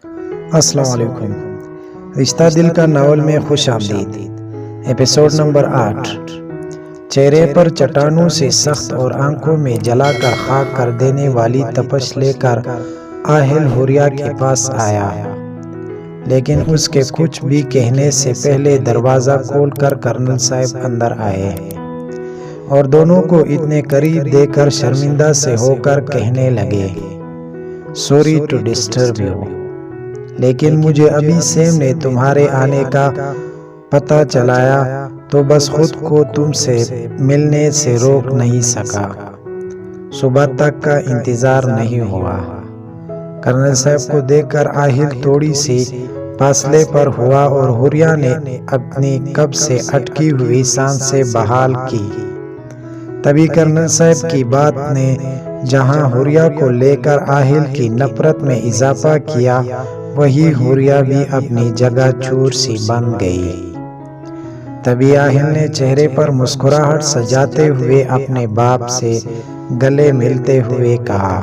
السلام علیکم۔ رشتہ دل کا ناول میں خوش آمدید۔ Episode number 8۔ چہرے پر چٹانوں سے سخت اور آنکھوں میں جلا کر خاک کر دینے والی تپش لے کر آہل حوریہ کے پاس آیا، لیکن اس کے کچھ بھی کہنے سے پہلے دروازہ کھول کر کرنل صاحب اندر آئے اور دونوں کو اتنے قریب دیکھ کر شرمندہ سے ہو کر کہنے لگے، سوری ٹو ڈسٹرب یو، لیکن مجھے ابھی سیم نے تمہارے آنے کا پتہ چلایا تو بس خود کو تم سے ملنے سے روک نہیں سکا۔ صبح تک کا انتظار نہیں ہوا۔ کرنل صاحب کو دیکھ کر آہل تھوڑی سی فاصلے پر ہوا اور حوریہ نے اپنی کب سے اٹکی ہوئی سانسیں بحال کی۔ تبھی کرنل صاحب کی بات نے جہاں حوریہ کو لے کر آہل کی نفرت میں اضافہ کیا، وہی حوریہ بھی اپنی جگہ چور سی بن گئی۔ تبھی آہل نے چہرے پر مسکراہٹ سجاتے ہوئے اپنے باپ سے گلے ملتے ہوئے کہا،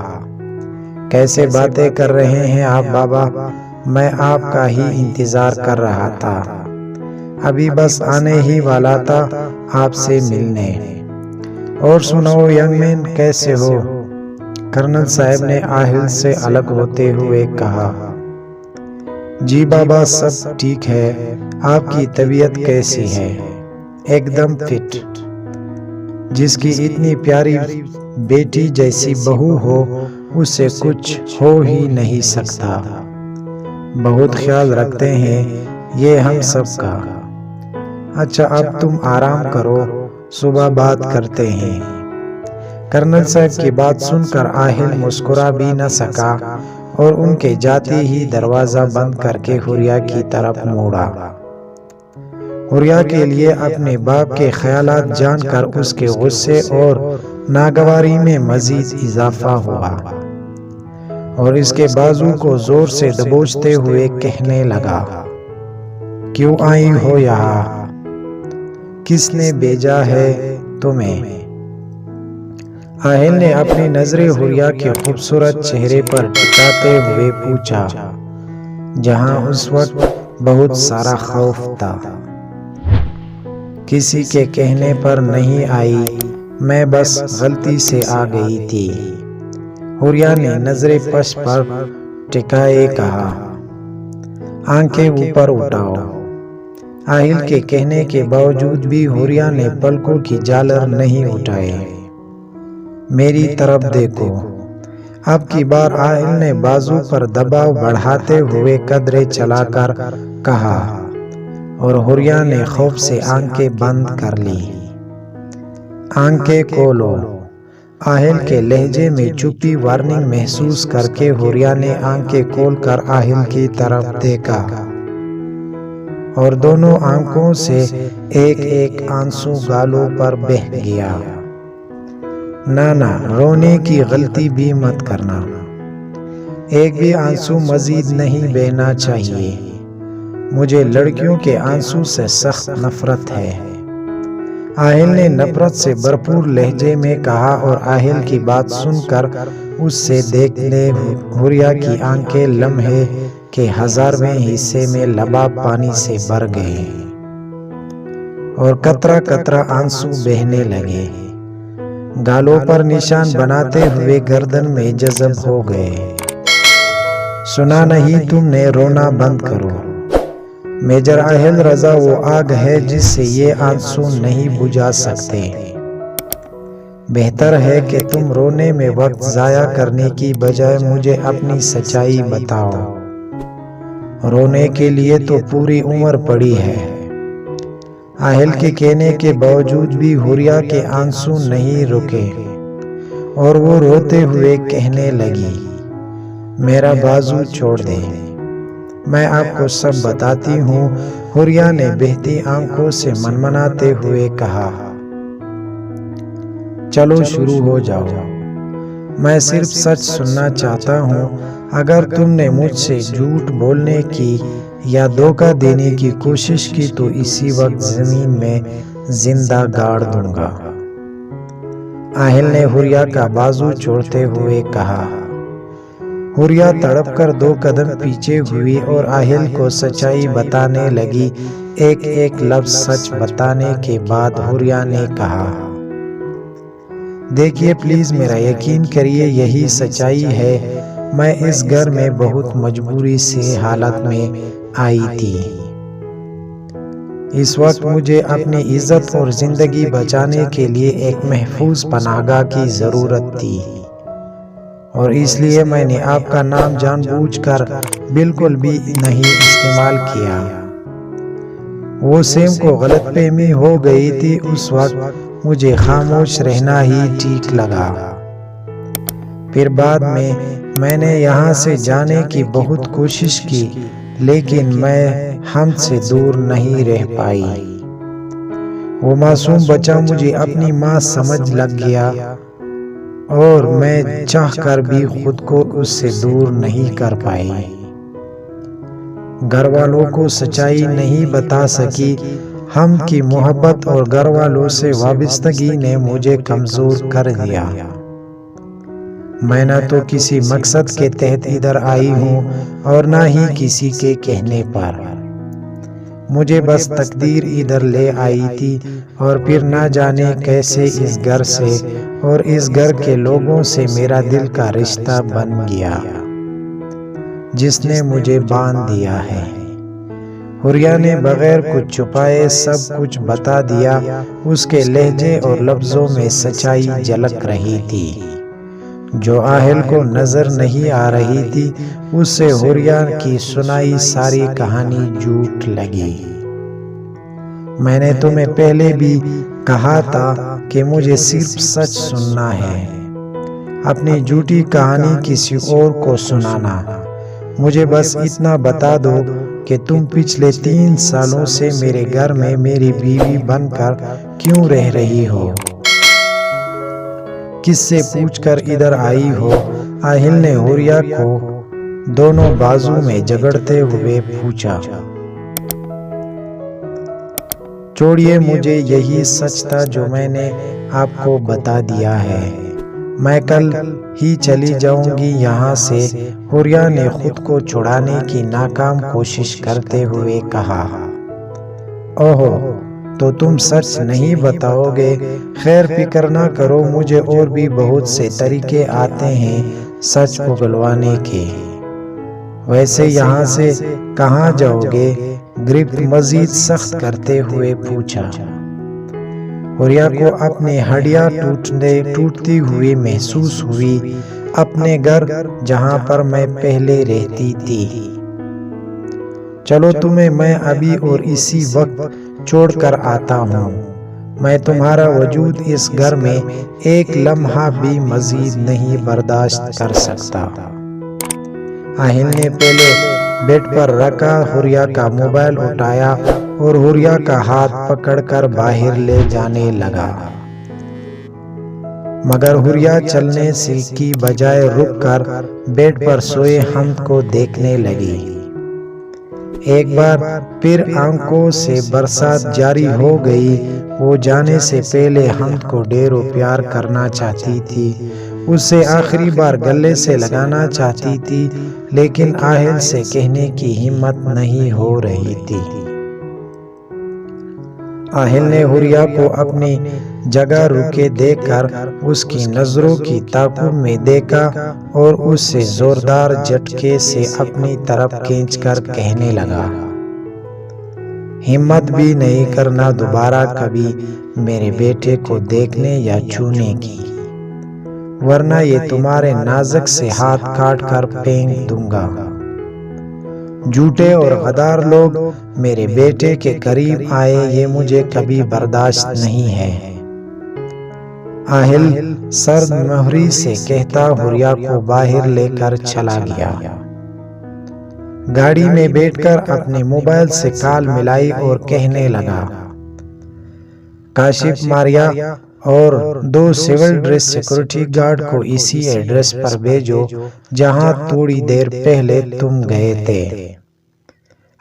کیسے باتیں کر رہے ہیں آپ بابا، میں آپ کا ہی انتظار کر رہا تھا، ابھی بس آنے ہی والا تھا آپ سے ملنے۔ اور سناؤ ینگ مین، کیسے ہو؟ کرنل صاحب نے آہل سے الگ ہوتے ہوئے کہا، جی بابا سب ٹھیک ہے، آپ کی طبیعت کیسی ہے؟ ایک دم فٹ۔ جس کی اتنی پیاری بیٹی جیسی بہو ہو، اس سے کچھ ہو ہی نہیں سکتا۔ بہت خیال رکھتے ہیں یہ ہم سب کا۔ اچھا اب تم آرام کرو، صبح بات کرتے ہیں۔ کرنل صاحب کی بات سن کر آہل مسکرا بھی نہ سکا اور ان کے جاتے ہی دروازہ بند کر کے حوریہ کی طرف موڑا۔ حوریہ کے لیے اپنے باپ کے خیالات جان کر اس کے غصے اور ناگواری میں مزید اضافہ ہوا اور اس کے بازو کو زور سے دبوچتے ہوئے کہنے لگا، کیوں آئی ہو یہاں؟ کس نے بھیجا ہے تمہیں؟ آہل نے اپنی نظریں حوریہ کے خوبصورت چہرے پر ٹکاتے ہوئے پوچھا، جہاں اس وقت بہت سارا خوف تھا۔ کسی کے کہنے پر نہیں آئی، میں بس غلطی سے آ گئی تھی۔ حوریہ نے نظریں پش پر ٹکائے کہا، آنکھیں اوپر اٹھاؤ۔ آہل کے کہنے کے باوجود بھی حوریہ نے پلکوں کی جالر نہیں اٹھائے۔ میری طرف دیکھو۔ اب کی بار آہل نے بازو پر دباؤ بڑھاتے ہوئے قدرے چلا کر کہا اور حوریہ نے خوف سے آنکھیں بند کر لی۔ آنکھیں کھولو۔ آہل کے لہجے میں چھپی وارننگ محسوس کر کے حوریہ نے آنکھیں کھول کر آہل کی طرف دیکھا اور دونوں آنکھوں سے ایک ایک آنسو گالوں پر بہہ گیا۔ نانا، رونے کی غلطی بھی مت کرنا، ایک بھی آنسو مزید نہیں بہنا چاہیے، مجھے لڑکیوں کے آنسو سے سخت نفرت ہے۔ آہل نے نفرت سے بھرپور لہجے میں کہا اور آہل کی بات سن کر اس سے دیکھنے حوریہ کی آنکھیں لمحے کے 1000ویں حصے میں لباب پانی سے بھر گئے اور قطرہ قطرہ آنسو بہنے لگے، گالوں پر نشان بناتے ہوئے گردن میں جذب ہو گئے۔ سنا نہیں تم نے؟ رونا بند کرو۔ میجر آہل رضا وہ آگ ہے جس سے یہ آنسو نہیں بجھا سکتے۔ بہتر ہے کہ تم رونے میں وقت ضائع کرنے کی بجائے مجھے اپنی سچائی بتاؤ۔ رونے کے لیے تو پوری عمر پڑی ہے۔ آہل کے کہنے کے باوجود بھی حوریہ کے آنسو نہیں رکے اور وہ روتے ہوئے کہنے لگی، میرا بازو چھوڑ دے، میں آپ کو سب بتاتی ہوں۔ حوریہ نے بہتی آنکھوں سے منمناتے ہوئے کہا، چلو شروع ہو جاؤ، میں صرف سچ سننا چاہتا ہوں۔ اگر تم نے مجھ سے جھوٹ بولنے کی یا دھوکہ دینے کی کوشش کی تو اسی وقت زمین میں زندہ گاڑ دوں گا۔ آہل نے حوریہ کا بازو چھوڑتے ہوئے کہا، حوریہ تڑپ کر 2 قدم پیچھے ہوئی اور آہل کو سچائی بتانے لگی۔ ایک ایک لفظ سچ بتانے کے بعد حوریہ نے کہا، دیکھیے پلیز میرا یقین کریے، یہی سچائی ہے۔ میں اس گھر میں بہت مجبوری سے حالت میں آئی تھی۔ اس وقت مجھے اپنی عزت اور زندگی بچانے کے لیے ایک محفوظ پناہ گاہ کی ضرورت تھی، اور اس لیے میں نے آپ کا نام جان بوجھ کر بالکل بھی نہیں استعمال کیا۔ وہ سیم کو غلط فہمی ہو گئی تھی۔ اس وقت مجھے خاموش رہنا ہی ٹھیک لگا۔ پھر بعد میں نے یہاں سے جانے کی بہت کوشش کی، لیکن میں ہم سے دور نہیں رہ پائی۔ وہ معصوم بچہ مجھے اپنی ماں سمجھ لگ گیا، اور میں چاہ کر بھی خود کو اس سے دور نہیں کر پائی۔ گھر والوں کو سچائی نہیں بتا سکی۔ ہم کی محبت اور گھر والوں سے وابستگی نے مجھے کمزور کر دیا۔ میں نہ تو کسی مقصد کے تحت ادھر آئی ہوں اور نہ ہی کسی کے کہنے پر۔ مجھے بس تقدیر ادھر لے آئی تھی، اور پھر نہ جانے کیسے اس گھر سے اور اس گھر کے لوگوں سے میرا دل کا رشتہ بن گیا، جس نے مجھے باندھ دیا ہے۔ حوریہ نے بغیر کچھ چھپائے سب کچھ بتا دیا۔ اس کے لہجے اور لفظوں میں سچائی جھلک رہی تھی، جو آہل کو نظر نہیں آ رہی تھی۔ اس سے حوریہ کی سنائی ساری کہانی جھوٹ لگی۔ میں نے تمہیں پہلے بھی کہا تھا کہ مجھے صرف سچ سننا ہے، اپنی جھوٹی کہانی کسی اور کو سنانا۔ مجھے بس اتنا بتا دو کہ تم پچھلے 3 سالوں سے میرے گھر میں میری بیوی بن کر کیوں رہ رہی ہو؟ کس سے پوچھ کر ادھر آئی ہو؟ آہل نے حوریہ کو دونوں بازو میں جگڑتے ہوئے پوچھا۔ چھوڑیے، مجھے یہی سچ تھا جو میں نے آپ کو بتا دیا ہے۔ میں کل ہی چلی جاؤں گی یہاں سے۔ حوریہ نے خود کو چھڑانے کی ناکام کوشش کرتے ہوئے کہا۔ اوہو، تو تم سچ نہیں بتاؤ گے؟ خیر فکر نہ کرو، مجھے اور بھی بہت سے طریقے آتے ہیں سچ اگلوانے کے۔ ویسے یہاں سے کہاں جاؤ گے؟ گرفت مزید سخت کرتے ہوئے پوچھا۔ حوریہ کو اپنی ہڈیاں ٹوٹتی ہوئی محسوس ہوئی۔ اپنے گھر جہاں پر میں پہلے رہتی تھی۔ چلو تمہیں میں ابھی اور اسی وقت چھوڑ کر آتا ہوں۔ میں تمہارا وجود اس گھر میں ایک لمحہ بھی مزید نہیں برداشت کر سکتا۔ آہل نے پہلے بیڈ پر رکھا حوریہ کا موبائل اٹھایا اور حوریہ کا ہاتھ پکڑ کر باہر لے جانے لگا، مگر حوریہ چلنے سے کی بجائے رک کر بیڈ پر سوئے حمد کو دیکھنے لگی۔ ایک بار پھر آنکھوں سے برسات جاری ہو گئی۔ وہ جانے سے پہلے حمد کو ڈھیر و پیار کرنا چاہتی تھی، اسے آخری بار گلے سے لگانا چاہتی تھی، لیکن آہل سے کہنے کی ہمت نہیں ہو رہی تھی۔ آہل نے حوریہ کو اپنی جگہ رکے دیکھ کر اس کی نظروں کی تعاقب میں دیکھا اور اس سے زوردار جھٹکے سے اپنی طرف کھینچ کر کہنے لگا، ہمت بھی نہیں کرنا دوبارہ کبھی میرے بیٹے کو دیکھنے یا چھونے کی، ورنہ یہ تمہارے نازک سے ہاتھ کاٹ کر پھینک دوں گا۔ جھوٹے اور غدار لوگ میرے بیٹے کے قریب آئے، یہ مجھے کبھی برداشت نہیں ہے۔ آہل سرد مہری سے کہتا حوریہ کو باہر لے کر چلا گیا۔ گاڑی میں بیٹھ کر اپنے موبائل سے کال ملائی اور کہنے لگا، کاشف ماریا اور 2 سول ڈریس سیکورٹی گارڈ کو اسی ایڈریس پر بھیجو جہاں تھوڑی دیر پہلے تم گئے تھے۔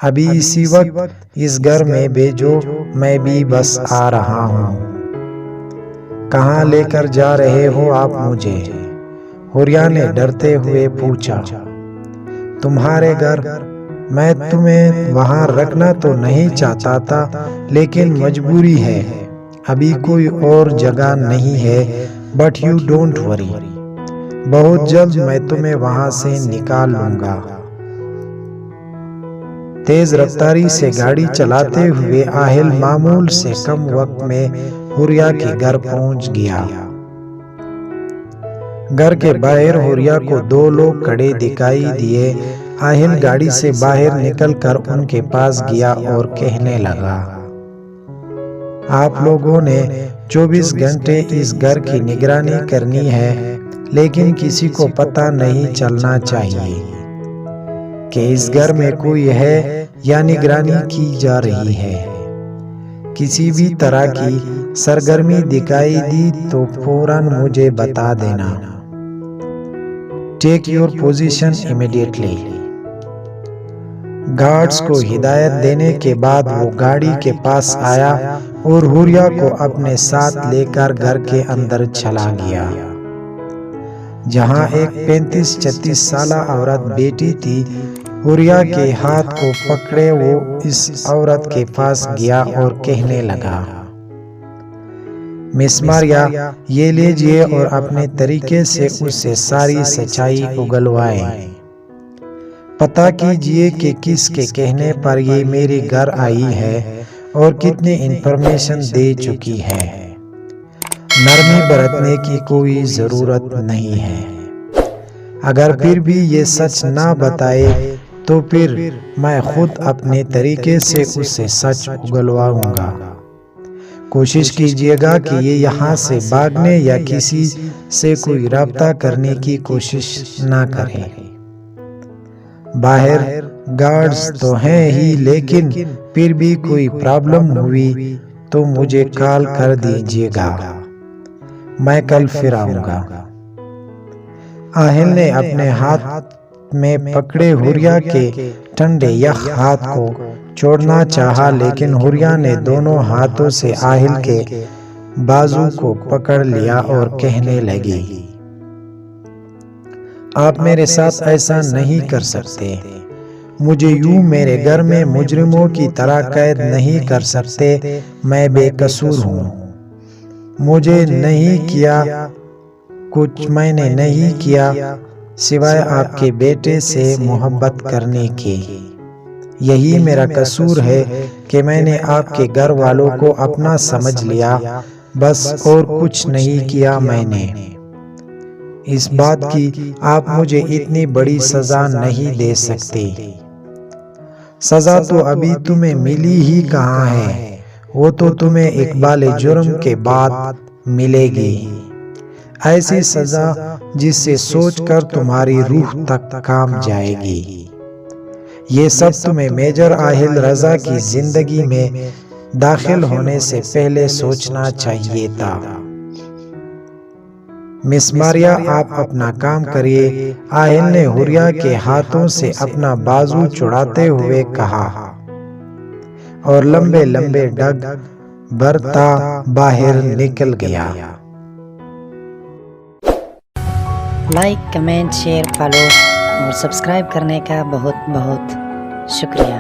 ابھی اسی وقت اس گھر میں بھیجو، میں بھی بس آ رہا ہوں۔ کہاں لے کر جا رہے ہو آپ مجھے؟ حوریا نے ڈرتے ہوئے پوچھا، تمہارے گھر؟ میں تمہیں وہاں رکھنا تو نہیں چاہتا تھا، لیکن مجبوری ہے، ابھی کوئی اور جگہ نہیں ہے، بٹ یو ڈونٹ وری، بہت جلد میں تمہیں وہاں سے نکال لوں گا۔ تیز رفتاری سے گاڑی چلاتے ہوئے آہل معمول سے کم وقت میں حوریا کے گھر پہنچ گیا۔ گھر کے باہر حوریا کو 2 لوگ کھڑے دکھائی دیے۔ آہل گاڑی سے باہر نکل کر ان کے پاس گیا اور کہنے لگا، آپ لوگوں نے 24 گھنٹے اس گھر کی نگرانی کرنی ہے، لیکن کسی کو پتہ نہیں چلنا چاہیے کہ اس گھر میں کوئی ہے یا نگرانی کی جا رہی ہے۔ کسی بھی طرح کی سرگرمی دکھائی دی تو فوراً مجھے بتا دینا۔ Take your position immediately. Guards کو ہدایت دینے کے بعد وہ گاڑی کے پاس آیا اور حوریا کو اپنے ساتھ لے کر گھر کے اندر چلا گیا، جہاں ایک 35-36 سالہ عورت بیٹھی تھی۔ حوریا کے ہاتھ کو پکڑے وہ اس عورت کے پاس گیا اور کہنے لگا، مس ماریا، یہ لیجئے اور اپنے طریقے سے اس سے ساری سچائی اگلوائیں۔ پتہ کیجئے کہ کس کے کہنے پر یہ میرے گھر آئی ہے اور کتنی انفارمیشن دے چکی ہے۔ نرمی برتنے کی کوئی ضرورت نہیں ہے۔ اگر پھر بھی یہ سچ نہ بتائے تو پھر میں خود اپنے طریقے سے اس سے سچ اگلواؤں گا۔ کوشش کیجئے گا کہ یہ یہاں سے بھاگنے یا کسی سے کوئی رابطہ کرنے کی کوشش نہ کرے۔ باہر گارڈز تو ہیں ہی، لیکن پھر بھی کوئی پرابلم ہوئی تو مجھے کال کر دیجئے گا، میں کل پھر آؤں گا۔ آہل نے اپنے ہاتھ میں پکڑے حوریا کے ٹھنڈے یخ ہاتھ کو چھوڑنا چاہا، لیکن حوریا نے دونوں ہاتھوں سے آہل کے بازو کو پکڑ لیا اور کہنے لگی، آپ میرے ساتھ ایسا نہیں کر سکتے، مجھے یوں میرے گھر میں مجرموں کی طرح قید نہیں کر سکتے، میں بے قصور ہوں، مجھے نہیں کیا کچھ، میں نے نہیں کیا سوائے آپ کے بیٹے سے محبت کرنے کے، یہی میرا قصور ہے کہ میں نے آپ کے گھر والوں کو اپنا سمجھ لیا، بس اور کچھ نہیں کیا میں نے۔ اس بات کی آپ مجھے اتنی بڑی سزا نہیں دے سکتے۔ سزا تو ابھی تمہیں ملی ہی کہاں ہے، وہ تو تمہیں اقبال جرم کے بعد ملے گی، ایسی سزا جس سے سوچ کر تمہاری روح تک کام جائے گی۔ یہ سب تمہیں میجر آہل رضا کی زندگی میں داخل ہونے سے پہلے سوچنا چاہیے تھا۔ مس ماریا، آپ اپنا کام کریے، آہل نے حوریا کے ہاتھوں سے اپنا بازو چھڑاتے ہوئے کہا، اور لمبے لمبے ڈگ برتا باہر نکل گیا۔ لائک، کمنٹ، شیئر، فالو اور سبسکرائب کرنے کا بہت بہت شکریہ۔